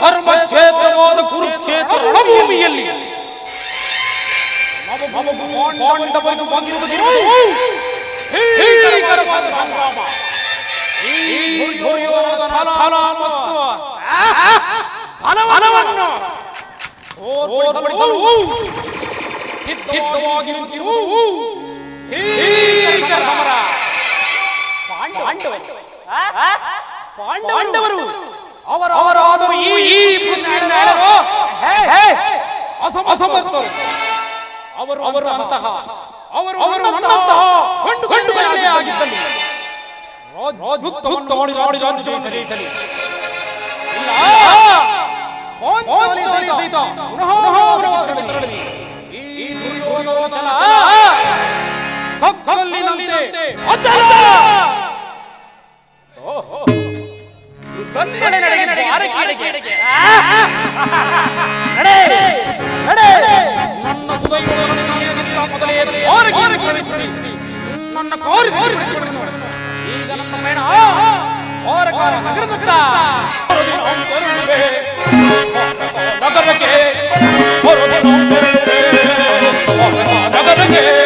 ಧರ್ಮ ಕ್ಷೇತ್ರವಾದ ಕುರುಕ್ಷೇತ್ರ ರಣಭೂಮಿಯಲ್ಲಿ ಪಾಂಡವರು ಭೀಕರವಾದ ಸಂಗ್ರಾಮ. ಈ ದುರ್ಯೋಧನ ಛಲ ಮತ್ತು ಬಲವನ್ನು ಸಿದ್ಧವಾಗಿ ನಿಂತಿರುವುದು ಭೀಕರ ಸಮರ. ಪಾಂಡವರು ಅವರಾದರೂ ಈ ಅಸಮರ್ಥರು. ಅವರು ನನ್ನಂತಹ ಗಂಡುಗಳೇ ಆಗಿದ್ದಲ್ಲಿ ರಾಜ್ಯವನ್ನು ಈ ದುರ್ಯೋಧನ ಕಲ್ಲಿನಂತೆ ಅಚಲ. ನನ್ನ ಸುದೈವಗಳನ್ನು ಮೊದಲೇ ನನ್ನ ಕೋರಿ ಈಗ ನನ್ನ ಮೇಣ ನಗರದತ್ತ ನಗರಕ್ಕೆ ನಗರಕ್ಕೆ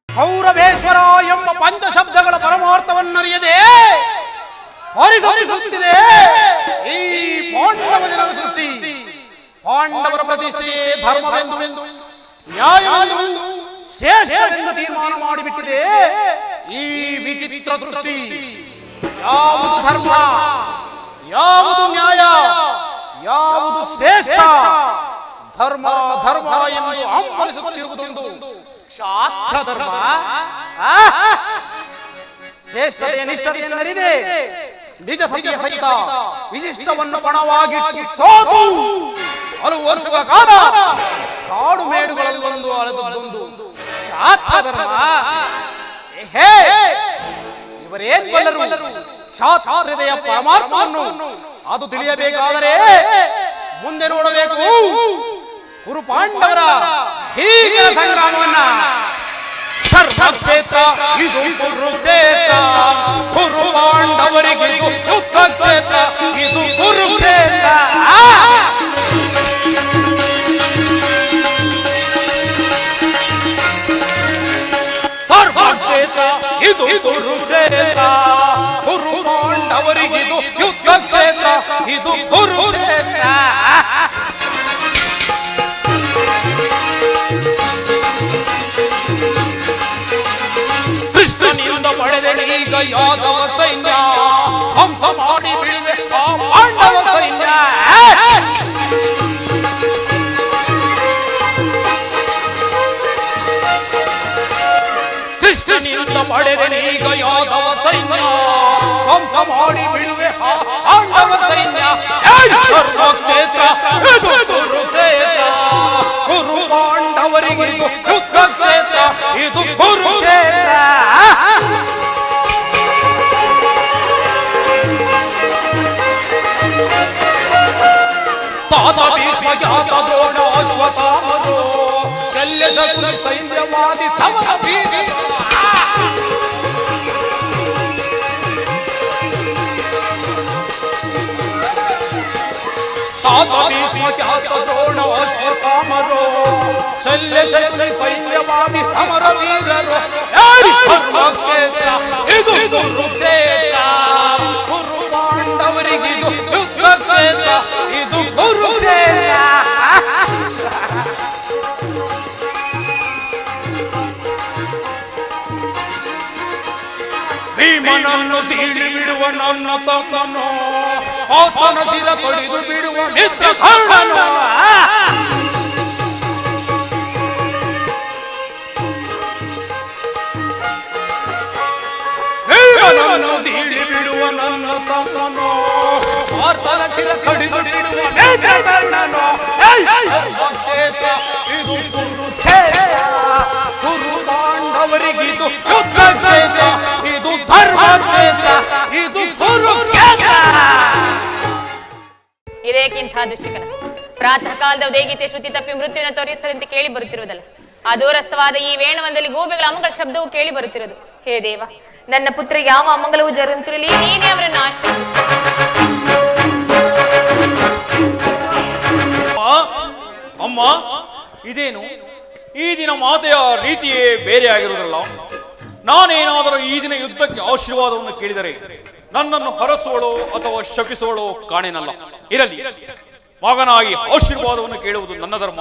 ಕೌರವೇಶ್ವರ ಎಂಬ ಪಂಚಶಬ್ದಗಳ ಪರಮಾರ್ಥವನ್ನರಿಯದೆ ಹರಿದುತ್ತಿದೆ ಈ ಪಾಂಡವ ಜನರ ಸೃಷ್ಟಿ. ಪಾಂಡವರ ಪ್ರತಿಷ್ಠೆಯೇ ಧರ್ಮವೆಂದು ನ್ಯಾಯವೆಂದು ಶೇಷದಿಂದ ತೀರ್ಮಾನ ಮಾಡಿಬಿಟ್ಟಿದೆ ಈ ವಿಚಿತ್ರ ಸೃಷ್ಟಿ. ಯಾವುದು ಧರ್ಮ, ಯಾವುದು ನ್ಯಾಯ, ಯಾವುದು ಶ್ರೇಷ್ಠ? ಧರ್ಮ ಧರ್ಮ ಎಂದು ಹಂಬಲಿಸುತ್ತಿರುವುದೊಂದು ಕ್ಷಾತ್ರ ಧರ್ಮ. ಶ್ರೇಷ್ಠತೆಯ ನಿಷ್ಠತೆಯನ್ನರಿದೆ ನಿಜ ಸತ್ಯ ಸಹಿತ ವಿಶಿಷ್ಟವನ್ನು ಪಣವಾಗಿಟ್ಟು ಸೋತು ಹಲವು ವರ್ಷಗಳ ಕಾಲ ಕಾಡು ಮೇಡುಗಳಲ್ಲಿ ಒಂದು ಅಳೆದೊಂದು ಕ್ಷಾತ್ರ ಧರ್ಮ. ಇವರೇನ್ ಬಲ್ಲರು? ಶಾಸ್ತ್ರದ ಪರಮಾರ್ಥವನ್ನು ಅದು ತಿಳಿಯಬೇಕಾದರೆ ಮುಂದೆ ನೋಡಬೇಕು ಕುರು ಪಾಂಡವರ ಹೀಗೆ ಸಂಗ್ರಾಮವನ್ನ. ಧರ್ಮಕ್ಷೇತ್ರ ಇದು ಕುರುಕ್ಷೇತ್ರ, ಕುರು ಪಾಂಡವರಿಗೆ ಯುದ್ಧ ಕ್ಷೇತ್ರ ಇದು ಕುರುಕ್ಷೇತ್ರ. ಧರ್ಮಕ್ಷೇತ್ರ ಇದು ಕುರುಕ್ಷೇತ್ರ, ಕುರು ಪಾಂಡವರಿಗಿದು ಯುದ್ಧ ಕ್ಷೇತ್ರ ಇದು ಕುರುಕ್ಷೇತ್ರ. ಕೃಷ್ಣನಿಂದ ಪಡೆದೆನೀಗ ಯಾದವ ಸೈನ್ಯ, ಹಂಸ ಮಾಡಿ ಬಿಡುವೆ ಆ ಪಾಂಡವ ಸೈನ್ಯ. ಕೃಷ್ಣನಿಂದ ಪಡೆದೆನೀಗ ಯಾದವ ಸೈನ್ಯ, ಹಂಸ ಮಾಡಿ ಬಿಡುವೆ ಆ ಪಾಂಡವ ಸೈನ್ಯ. ಧರ್ಮಕ್ಷೇತ್ರ ಇದು ಕುರುಕ್ಷೇತ್ರ, ಕುರು ಪಾಂಡವರಿಗೆ ಯುದ್ಧ ಕ್ಷೇತ್ರ ಇದು ಕುರುಕ್ಷೇತ್ರ. ತಾತ ಭೀಷ್ಮ ಜಾತ ದ್ರೋಣ ಅಶ್ವತ್ಥಾಮರು, ಶಲ್ಯ ಶತ್ರು ಸೈನ್ಯವಾದಿ ಸಮರ ಬೀರ. ತಾತ ಭೀಷ್ಮ ಜಾತ ದ್ರೋಣ ಅಶ್ವತ್ಥಾಮರು, ಶಲ್ಯ ಶತ್ರು ಸೈನ್ಯವಾದಿ ಸಮರ ವೀರರು. ಧರ್ಮಕ್ಷೇತ್ರ ಇದು ಕುರುಕ್ಷೇತ್ರ, ಕುರು ಪಾಂಡವರಿಗಿದು ಯುದ್ಧ ಕ್ಷೇತ್ರ ಇದು ಕುರುಕ್ಷೇತ್ರ. ಭೀಮನನ್ನು ತೀಡಿ ಬಿಡುವ ನನ್ನ ತಮ್ಮನು, ಆತನ ಶಿರ ತೊಡಿದು ಬಿಡುವ ಮಿತ್ರ ಕರ್ಣನು. ಭೀಮನನ್ನು ತೀಡಿ ಬಿಡುವ ನನ್ನ ತಮ್ಮನು, ಆತನ ಶಿರ ತೊಡಿದು ಬಿಡುವ ಮಿತ್ರ ಕರ್ಣನು. ಧರ್ಮಕ್ಷೇತ್ರ ಇದು ಕುರುಕ್ಷೇತ್ರ, ಕುರು ಪಾಂಡವರಿಗಿದು ಯುದ್ಧ ಕ್ಷೇತ್ರ ಇದು ಧರ್ಮಕ್ಷೇತ್ರ ಇದು ಕುರುಕ್ಷೇತ್ರ. ಇದೇಕಿಂತ ದುಶ್ಚಕನ ಪ್ರಾತಃ ಕಾಲದ ಉದಯಗೀತೆ ಶ್ರುತಿ ತಪ್ಪಿ ಮೃತ್ಯುವಿನ ತೋರಿಸರಂತೆ ಕೇಳಿ ಬರುತ್ತಿರುವುದಲ್ಲ. ಅದೂರಸ್ಥವಾದ ಈ ವೇಣುವಂದಲ್ಲಿ ಗೂಬೆಗಳ ಅಮಂಗಲ ಶಬ್ದವು ಕೇಳಿ ಬರುತ್ತಿರುವುದು. ಹೇ ದೇವ, ನನ್ನ ಪುತ್ರ ಯಾವ ಅಮಂಗಲವೂ ಜರುಗುತ್ತಿರಲಿ, ನೀನೇ ಅವರನ್ನು ಆಶೀರ್ವದಿಸು. ಅಮ್ಮ, ಇದೇನು ಈ ದಿನ ಮಾತೆಯ ರೀತಿಯೇ ಬೇರೆ ಆಗಿರುವುದಲ್ಲ. ನಾನೇನಾದರೂ ಈ ದಿನ ಯುದ್ಧಕ್ಕೆ ಆಶೀರ್ವಾದವನ್ನು ಕೇಳಿದರೆ ನನ್ನನ್ನು ಹರಸುವಳೋ ಅಥವಾ ಶಪಿಸುವಳೋ ಕಾಣೆನಲ್ಲ. ಇರಲಿ, ಮಗನಾಗಿ ಆಶೀರ್ವಾದವನ್ನು ಕೇಳುವುದು ನನ್ನ ಧರ್ಮ,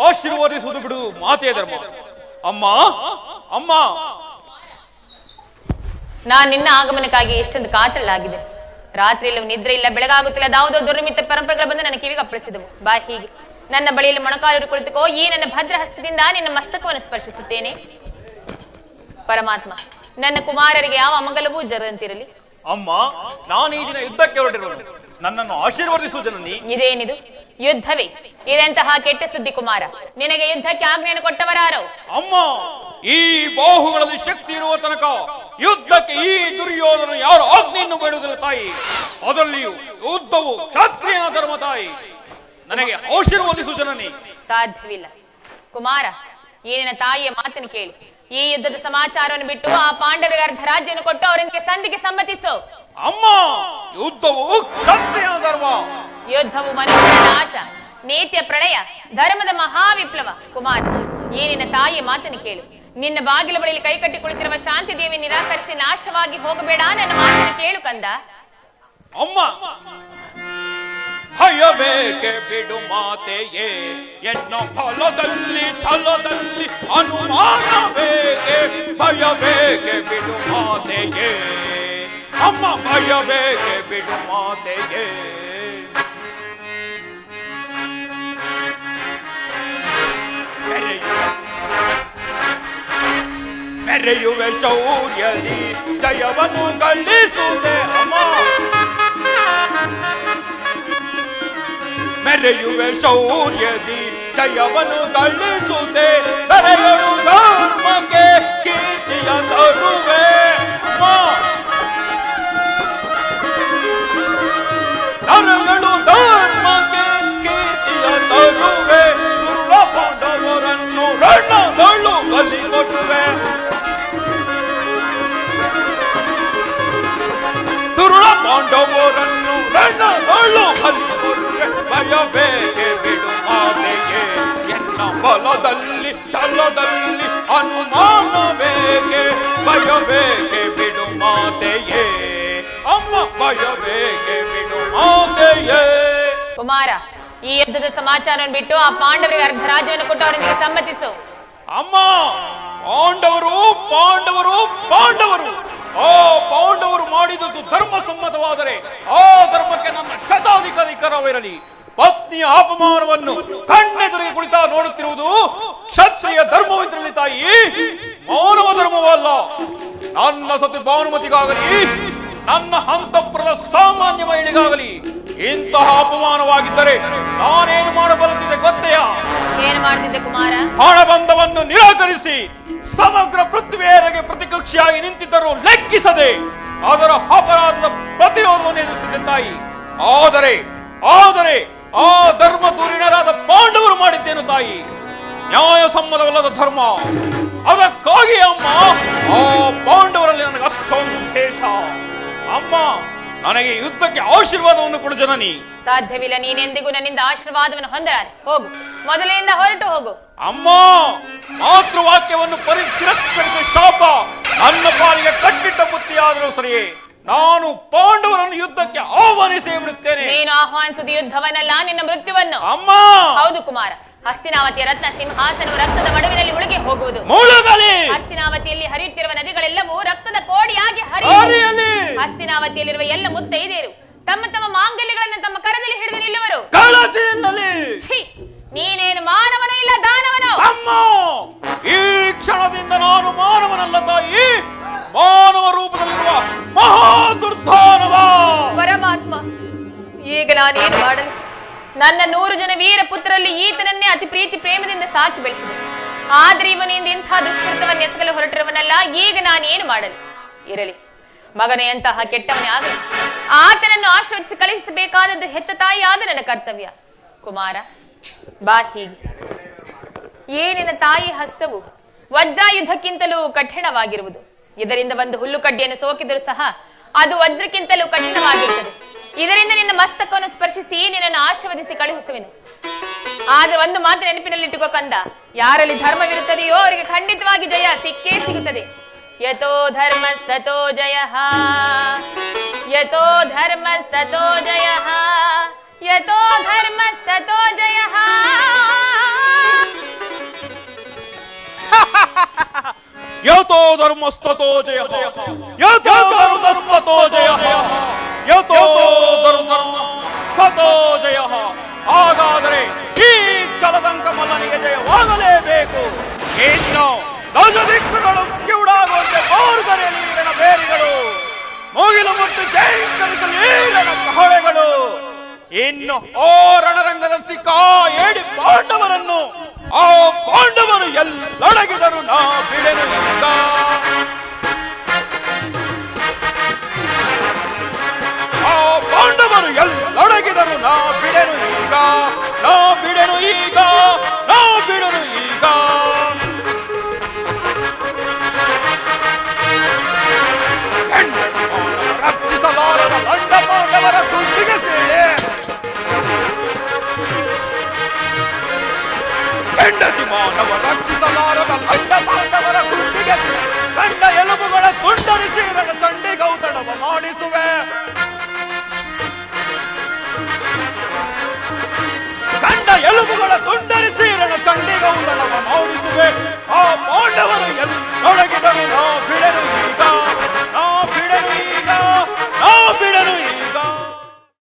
ಆಶೀರ್ವಾದಿಸುವುದು ಬಿಡು ಮಾತೆಯ ಧರ್ಮ. ಅಮ್ಮ ಅಮ್ಮ, ನಾನ್ ನಿನ್ನ ಆಗಮನಕ್ಕಾಗಿ ಎಷ್ಟೊಂದು ಕಾತರಲಾಗಿದೆ. ರಾತ್ರಿ ಎಲ್ಲವೂ ನಿದ್ರೆ ಇಲ್ಲ, ಬೆಳಗಾಗುತ್ತಿಲ್ಲ. ಯಾವುದೋ ದುರ್ಮಿತ ಪರಂಪರೆಗಳು ಬಂದು ನನ್ನ ಕಿವಿಗೆ ಅಪ್ಪಳಿಸಿದವು. ಬಾ, ಹೀಗೆ ನನ್ನ ಬಳಿಯಲ್ಲಿ ಮೊಣಕಾಲೂರಿ ಕುಳಿತುಕೋ. ಈ ನನ್ನ ಭದ್ರ ಹಸ್ತದಿಂದ ನಿನ್ನ ಮಸ್ತಕವನ್ನು ಸ್ಪರ್ಶಿಸುತ್ತೇನೆ. ಪರಮಾತ್ಮ, ನನ್ನ ಕುಮಾರರಿಗೆ ಯಾವ ಅಮಂಗಲವೂ ಜರುಗಂತಿರಲಿ. ಅಮ್ಮ, ನಾನು ಈ ದಿನ ಯುದ್ಧಕ್ಕೆ ಹೊರಟಿರುವುದು, ನನ್ನನ್ನು ಆಶೀರ್ವದಿಸುವುದನ್ನು ನೀ. ಇದೇನಿದು ಯುದ್ಧವೇ? ಇದೆಂತಹ ಕೆಟ್ಟ ಸುದ್ದಿ ಕುಮಾರ. ನಿನಗೆ ಯುದ್ಧಕ್ಕೆ ಆಜ್ಞೆಯನ್ನು ಕೊಟ್ಟವರಾರೋ? ಅಮ್ಮ, ಈ ಬಾಹುಗಳಲ್ಲಿ ಶಕ್ತಿ ಇರುವ ತನಕ ಯುದ್ಧಕ್ಕೆ ಈ ದುರ್ಯೋಧನ ಯಾರು ಆಜ್ಞೆಯನ್ನು ಬೇಡುವುದಿಲ್ಲ ತಾಯಿ. ಅದರಲ್ಲಿಯೂ ಯುದ್ಧವು ಕ್ಷತ್ರಿಯನ ಧರ್ಮ ತಾಯಿ. ನನಗೆ ಆಶೀರ್ವದಿಸು ಜನನಿ. ಸಾಧ್ಯವಿಲ್ಲ ಕುಮಾರ, ಈ ನಿನ್ನ ತಾಯಿಯ ಮಾತನ್ನು ಕೇಳಿ ಈ ಯುದ್ಧದ ಸಮಾಚಾರವನ್ನು ಬಿಟ್ಟು ಆ ಪಾಂಡವರಿಗೆ ಅರ್ಧ ರಾಜ್ಯವನ್ನು ಕೊಟ್ಟು ಅವರೊಂದಿಗೆ ಸಂಧಿಗೆ ಸಮ್ಮತಿಸು. ಅಮ್ಮ, ಯುದ್ಧವು ಕ್ಷತ್ರಿಯ ಧರ್ಮ. ಯುದ್ಧವು ಮನುಷ್ಯನ ನಾಶ, ನೀತಿಯ ಪ್ರಳಯ, ಧರ್ಮದ ಮಹಾವಿಪ್ಲವ. ಕುಮಾರ, ಈ ನಿನ್ನ ತಾಯಿಯ ಮಾತನ್ನು ಕೇಳು. ನಿನ್ನ ಬಾಗಿಲು ಬಳಿಯಲ್ಲಿ ಕೈಕಟ್ಟಿ ಕುಳಿತಿರುವ ಶಾಂತಿ ದೇವಿ ನಿರಾಕರಿಸಿ ನಾಶವಾಗಿ ಹೋಗಬೇಡ. ನನ್ನ ಮಾತನ್ನು ಕೇಳು ಕಂದ. ಅಮ್ಮ, ಭಯಬೇಕೆ ಬಿಡು ಮಾತೆಯೇ, ಎನ್ನ ಫಲದಲ್ಲಿ ಛಲದಲ್ಲಿ ಅನುಮಾನ ಬೇಕೆ. ಭಯಬೇಕೆ ಬಿಡು ಮಾತೆಯೇ, ಅಮ್ಮ ಭಯಬೇಕೆ ಬಿಡು ಮಾತೆಯೇ. ಮೆರೆಯುವೆ ಶೌರ್ಯದಿ ಜಯವನ್ನು ಗಳಿಸುವೆ ಅಮ್ಮ. ಮೆರೆಯುವೆ ಶೌರ್ಯದಿ ಜಯವನ್ನು ಗಳಿಸುತ್ತೆ, ಮೆರೆಯಲು ಧರ್ಮಕ್ಕೆ ಕೀರ್ತಿಯ ತರುವೆ ಅಮ್ಮ. ಭಯಬೇಕೆ ಬಿಡು ಮಾತೆಯೇ. ಕುಮಾರ, ಈ ಯುದ್ಧದ ಸಮಾಚಾರವನ್ನು ಬಿಟ್ಟು ಆ ಪಾಂಡವರಿಗೆ ಅರ್ಧ ರಾಜ್ಯವನ್ನು ಕೊಟ್ಟು ಅವರೊಂದಿಗೆ ಸಮ್ಮತಿಸು. ಅಮ್ಮ, ಪಾಂಡವರು ಪಾಂಡವರು ಪಾಂಡವರು ಆ ಪಾಂಡವರು ಮಾಡಿದದ್ದು ಧರ್ಮ ಸಮ್ಮತವಾದರೆ ಆ ಧರ್ಮಕ್ಕೆ ನನ್ನ ಶತಾಧಿಕಾರಿಕರವಿರಲಿ. ಪತ್ನಿಯ ಅಪಮಾನವನ್ನು ಕಣ್ಣೆದುರಿಗೆ ಕುಳಿತಾ ನೋಡುತ್ತಿರುವುದು ಕ್ಷತ್ರಿಯ ಧರ್ಮವೆಂತರಲ್ಲಿ ತಾಯಿ, ಮಾನವ ಧರ್ಮವಲ್ಲ. ನನ್ನ ಸತಿ ಭಾನುಮತಿಗಾಗಲಿ ನನ್ನ ಅಂತಃಪುರದ ಸಾಮಾನ್ಯ ಮಹಿಳೆಗಾಗಲಿ ಇಂತಹ ಅಪಮಾನವಾಗಿದ್ದರೆ ನಾನೇನು ಮಾಡಬಲ್ಲದಿದೆ ಗೊತ್ತೆಯಾ? ಏನು ಮಾಡ್ತಿದ್ದೆ ಕುಮಾರ? ಹಣಬಂಧವನ್ನು ನಿರಾಕರಿಸಿ ಸಮಗ್ರ ಪೃಥ್ವಿಯರಿಗೆ ಪ್ರತಿಕಕ್ಷಿಯಾಗಿ ನಿಂತಿದ್ದರೂ ಲೆಕ್ಕಿಸದೆ ಅದರ ಅಪರಾಧದ ಪ್ರತಿರೋಧವನ್ನು ಎದುರಿಸಿದೆ ತಾಯಿ. ಆದರೆ ಆದರೆ ಆ ಧರ್ಮ ದೂರಿಣರಾದ ಪಾಂಡವರು ಮಾಡಿದ್ದೇನು ತಾಯಿ? ನ್ಯಾಯಸಮ್ಮತವಲ್ಲದ ಧರ್ಮ. ಅದಕ್ಕಾಗಿ ಅಮ್ಮ ಆ ಪಾಂಡವರಲ್ಲಿ ನನಗೆ ಅಷ್ಟೊಂದು ದ್ವೇಷ. ಅಮ್ಮ, ನನಗೆ ಯುದ್ಧಕ್ಕೆ ಆಶೀರ್ವಾದವನ್ನು ಕೊಡು ಜನನಿ. ಸಾಧ್ಯವಿಲ್ಲ, ನೀನೆಂದಿಗೂ ನನ್ನಿಂದ ಆಶೀರ್ವಾದವನ್ನು ಹೊಂದಲಾರೆ. ಹೋಗು, ಮೊದಲಿನಿಂದ ಹೊರಟು ಹೋಗು. ಅಮ್ಮ, ಮಾತೃವಾಕ್ಯವನ್ನು ತಿರಸ್ಕರಿಸಿದ ಶಾಪ ನನ್ನ ಪಾಲಿಗೆ ಕಟ್ಟಿಟ್ಟ ಬುತ್ತಿಯಾದರೂ ಸರಿಯೇ ನಾನು ಪಾಂಡವರನ್ನು ಯುದ್ಧಕ್ಕೆ ಆಹ್ವಾನಿಸಿ ಬಿಡುತ್ತೇನೆ. ನೀನು ಆಹ್ವಾನಿಸುವುದು ಯುದ್ಧವನ್ನಲ್ಲ, ನಿನ್ನ ಮೃತ್ಯುವನ್ನು. ಅಮ್ಮ, ಹೌದು ಕುಮಾರ, ಹಸ್ತಿನಾವತಿಯ ರತ್ನ ಸಿಂಹಾಸನವು ರಕ್ತದ ಮಡುವಿನಲ್ಲಿ ಮುಳುಗಿ ಹೋಗುವುದು. ಮುಳುಗಲಿ. ಹಸ್ತಿನಾವತಿಯಲ್ಲಿ ಹರಿಯುತ್ತಿರುವ ನದಿಗಳೆಲ್ಲವೂ ರಕ್ತದ ಕೋಡಿಯಾಗಿ ಹರಿಯಲಿ. ಹಸ್ತಿನಾವತಿಯಲ್ಲಿರುವ ಎಲ್ಲ ಮುತ್ತೈದೆಯರು ತಮ್ಮ ತಮ್ಮ ಮಾಂಗಲ್ಯಗಳನ್ನು ತಮ್ಮ ಕರದಲ್ಲಿ ಹಿಡಿದು ನಿಲ್ಲುವರು. ಛೀ, ನೀನೇನು ಮಾನವನೂ ಇಲ್ಲ ದಾನವನು. ಅಮ್ಮ, ಈ ಕ್ಷಣದಿಂದ ನಾನು ಮಾನವನಲ್ಲ ತಾಯಿ, ಮಾನವ ರೂಪದಲ್ಲಿರುವ ಮಹಾ ದುರ್ಧಾನವ. ಪರಮಾತ್ಮ, ಈಗ ನಾನೇನು ಮಾಡಲು? ನನ್ನ 100 ಜನ ವೀರ ಪುತ್ರರಲ್ಲಿ ಈತನನ್ನೇ ಅತಿ ಪ್ರೀತಿ ಪ್ರೇಮದಿಂದ ಸಾಕಿ ಬೆಳೆಸಿದೆ. ಆದ್ರೆ ಇವನಿಂದ ಇಂಥ ದುಷ್ಕೃತವನ್ನು ಎಸಗಲು ಹೊರಟಿರುವನಲ್ಲ. ಈಗ ನಾನೇನು ಮಾಡಲು? ಇರಲಿ, ಮಗನೆಯಂತಹ ಕೆಟ್ಟವನೇ ಆಗಲಿ, ಆತನನ್ನು ಆಶೀರ್ವದಿಸಿ ಕಳುಹಿಸಬೇಕಾದದ್ದು ಹೆತ್ತ ತಾಯಿಯಾದ ನನ್ನ ಕರ್ತವ್ಯ. ಕುಮಾರ, ಬಾ ಹೀಗೆ. ಏನಿನ ತಾಯಿ ಹಸ್ತವು ವಜ್ರಾಯುಧಕ್ಕಿಂತಲೂ ಕಠಿಣವಾಗಿರುವುದು. ಇದರಿಂದ ಒಂದು ಹುಲ್ಲು ಕಡ್ಡಿಯನ್ನು ಸೋಕಿದರೂ ಸಹ ಅದು ವಜ್ರಕ್ಕಿಂತಲೂ ಕಠಿಣವಾಗಿರುತ್ತದೆ. ಇದರಿಂದ ನಿನ್ನ ಮಸ್ತಕವನ್ನು ಸ್ಪರ್ಶಿಸಿ ನಿನ್ನನ್ನು ಆಶೀರ್ವದಿಸಿ ಕಳುಹಿಸುವೆನು. ಆದ್ರೆ ಒಂದು ಮಾತು ನೆನಪಿನಲ್ಲಿಟ್ಟುಕೋ ಕಂದ, ಯಾರಲ್ಲಿ ಧರ್ಮವಿರುತ್ತದೆಯೋ ಅವರಿಗೆ ಖಂಡಿತವಾಗಿ ಜಯ ಸಿಕ್ಕೇ ಸಿಗುತ್ತದೆ. ಯತೋ ಧರ್ಮಸ್ತತೋ ಜಯಃ, ಯತೋ ಧರ್ಮಸ್ತತೋ ಜಯಃ, ಯತೋ ಧರ್ಮಸ್ತತೋ ಜಯಃ. ಯತೋ ಧರ್ಮಸ್ತತೋ ಜಯಃ, ಯತೋ ಧರ್ಮಸ್ತತೋ ಜಯಃ, ಯತೋ ಧರ್ಮಸ್ತತೋ ಜಯಃ. ಹಾಗಾದರೆ ಈ ಚಲದಂಕ ಮಲ್ಲನಿಗೆ ಜಯವಾಗಲೇಬೇಕು. ಇನ್ನು ನಜದಿಕ್ಕುಗಳು ಕಿವುಡಾಗುವಂತೆ ಮಾರ್ಗರೆ ನೀರಿನ ಬೇರಿಗಳು, ಮುಗಿಲು ಮತ್ತು ಜೈಕರಿಸಲು ಈರನ ಕಹಳೆಗಳು. ಇನ್ನು ಓ ರಣರಂಗದ ಸಿಕ್ಕ ಏಡಿ ಪಾಂಡವರನ್ನು ಆ ಪಾಂಡವರು ಎಲ್ಲೊಳಗಿದರು ನಾ ಬಿಡೆನು ಈಗ. ಆ ಪಾಂಡವರು ಎಲ್ಲೊಳಗಿದರು ನಾ ಬಿಡೆನು ಈಗ, ನಾ ಬಿಡೆನು ಈಗ, ನಾ ಬಿಡೆನು ಈಗ. ರಕ್ಷಿಸಲಾರದ ದಂಡ ಪಾಂಡವರ ಸುದ್ದಿಗೆ ಸೇರಿ ಹೆಂಡತಿ ಮಾನವ ರಕ್ಷಿಸಲಾರದ ದಂಡ ಪಾಂಡವರ ಗುಂಡಿಗೆ ಗಂಡ ಎಲುಬುಗಳ ತುಂಡರಿಸಿ ನನ್ನ ಚಂಡಿಗೌತಣವ ಮಾಡಿಸುವೆ. ಗಂಡ ಎಲುಬುಗಳ ತುಂಡರಿಸಿ ನನ್ನ ಚಂಡಿಗೌತಣವ ಮಾಡಿಸುವೆ. ಆ ಪಾಂಡವರು ಎಲ್ಲೊಳಗಿದರು ನಾ ಬಿಡೆನು ಈಗ.